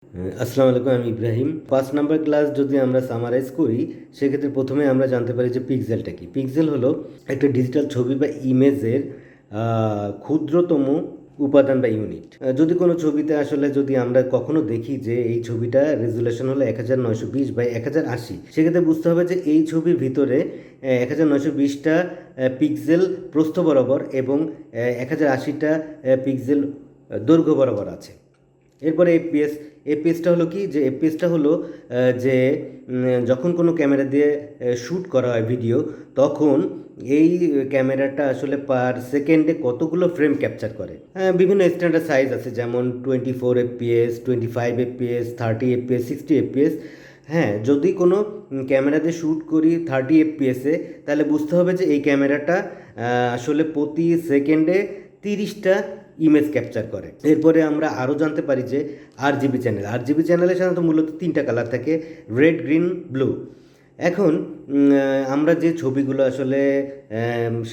আসসালামু আলাইকুম, আমি ইব্রাহিম। 5 নম্বর ক্লাস যদি আমরা সামারাইজ করি, সেক্ষেত্রে প্রথমে আমরা জানতে পারি যে পিক্সেলটা কি। পিক্সেল হলো একটা ডিজিটাল ছবি বা ইমেজের ক্ষুদ্রতম উপাদান বা ইউনিট। যদি কোনো ছবিতে আসলে যদি আমরা কখনো দেখি যে এই ছবিটা রেজুলেশন হলো 1920x1080, সেক্ষেত্রে বুঝতে হবে যে এই ছবির ভিতরে 1920টা পিক্সেল প্রস্থ বরাবর এবং 1080টা পিক্সেল দৈর্ঘ্য বরাবর আছে। এরপরে এফপিএস। এফপিএসটা হলো কি, যে এফপিএসটা হলো যে যখন কোনো ক্যামেরা দিয়ে শ্যুট করা হয় ভিডিও, তখন এই ক্যামেরাটা আসলে পার সেকেন্ডে কতগুলো ফ্রেম ক্যাপচার করে। বিভিন্ন স্ট্যান্ডার্ড সাইজ আছে, যেমন 24 এফপিএস, 25 এফপিএস, 30 এফপিএস, 60 এফপিএস। হ্যাঁ, যদি কোনো ক্যামেরা দিয়ে শ্যুট করি 30 এফপিএসে, তাহলে বুঝতে হবে যে এই ক্যামেরাটা আসলে প্রতি সেকেন্ডে 30টা ইমেজ ক্যাপচার করে। এরপরে আমরা আরও জানতে পারি যে আর জিবি চ্যানেলে সাধারণত মূলত 3টা কালার থাকে, রেড, গ্রিন, ব্লু। এখন আমরা যে ছবিগুলো আসলে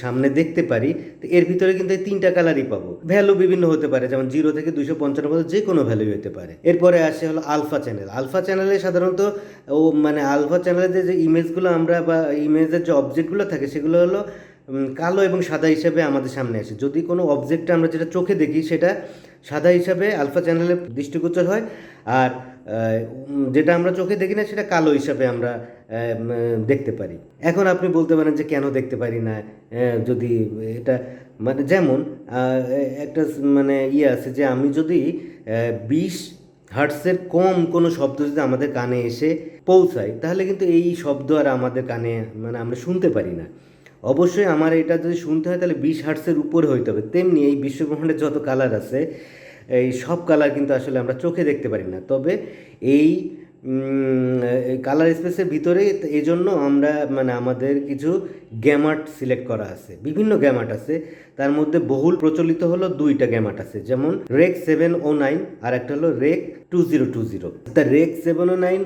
সামনে দেখতে পারি, তো এর ভিতরে কিন্তু এই 3টা কালারই পাবো। ভ্যালু বিভিন্ন হতে পারে, যেমন 0 থেকে 255 পর্যন্ত যে কোনো ভ্যালু হতে পারে। এরপরে আসে হলো আলফা চ্যানেল। আলফা চ্যানেলে সাধারণত আলফা চ্যানেলে যে ইমেজগুলো আমরা বা ইমেজের যে অবজেক্টগুলো থাকে, সেগুলো হলো কালো এবং সাদা হিসাবে আমাদের সামনে আসে। যদি কোনো অবজেক্টটা আমরা যেটা চোখে দেখি, সেটা সাদা হিসাবে আলফা চ্যানেলে দৃষ্টিগোচর হয়, আর যেটা আমরা চোখে দেখি না, সেটা কালো হিসাবে আমরা দেখতে পারি। এখন আপনি বলতে পারেন যে কেন দেখতে পারি না, যদি এটা মানে যেমন একটা আছে যে আমি যদি 20 হার্টসের কম কোনো শব্দ যদি আমাদের কানে এসে পৌঁছায়, তাহলে কিন্তু এই শব্দ আর আমাদের কানে আমরা শুনতে পারি না। অবশ্যই আমার এটা যদি শুনতে হয়, তাহলে 20 হার্টসের উপরে হইতে হবে। তেমনি এই বিশ্বব্রহ্মাণ্ডের যত কালার আছে, এই সব কালার কিন্তু আসলে আমরা চোখে দেখতে পারি না। তবে এই কালার স্পেসের ভিতরে এই জন্য আমরা আমাদের কিছু গ্যামাট সিলেক্ট করা আছে, বিভিন্ন গ্যামাট আছে। তার মধ্যে বহুল প্রচলিত হলো 2টা গ্যামাট আছে, যেমন রেক 709 আর একটা হলো রেক 2020। তা রেক 709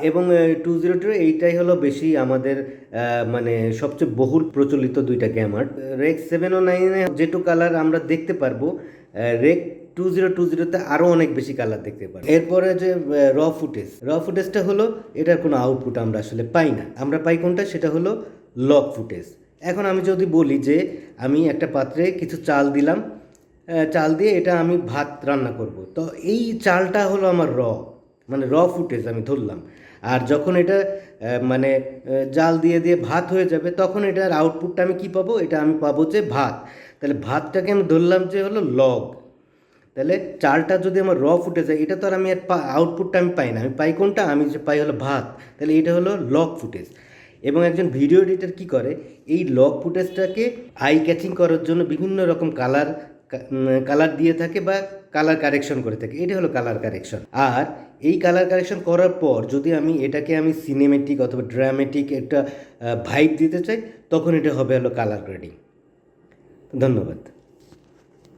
এবং 202, এইটাই হলো বেশি আমাদের সবচেয়ে বহুল প্রচলিত 2টা গ্যামার। রেক 709-এ যেটু কালার আমরা দেখতে পারবো, রেক 2020-তে আরও অনেক বেশি কালার দেখতে পারবো। এরপরে যে র ফুটেজটা হলো, এটার কোনো আউটপুট আমরা আসলে পাই না। আমরা পাই কোনটা, সেটা হলো লগ ফুটেজ। এখন আমি যদি বলি যে আমি একটা পাত্রে কিছু চাল দিলাম, চাল দিয়ে এটা আমি ভাত রান্না করব, তো এই চালটা হলো আমার র ফুটেজ আমি ধরলাম। আর যখন এটা জাল দিয়ে দিয়ে ভাত হয়ে যাবে, তখন এটার আউটপুটটা আমি কি পাবো, এটা আমি পাবো যে ভাত। তাহলে ভাতটাকে আমি ধরলাম যে হলো লগ। তাহলে চালটা যদি আমার ফুটেজ হয়, এটা তো আর আমি আউটপুটটা আমি পাই না। আমি পাই কোনটা, আমি যে পাই হলো ভাত। তাহলে এটা হলো লগ ফুটেজ। এবং একজন ভিডিও এডিটর কি করে, এই লগ ফুটেজটাকে আই ক্যাচিং করার জন্য বিভিন্ন রকম কালার দিয়ে থাকে বা কালার কারেকশন করে থাকে। এটা হলো কালার কারেকশন। আর এই কালার কারেকশন করার পর যদি আমি সিনেমেটিক অথবা ড্রামেটিক একটা ভাইব দিতে চাই, তখন এটা হবে হলো কালার গ্রেডিং। ধন্যবাদ।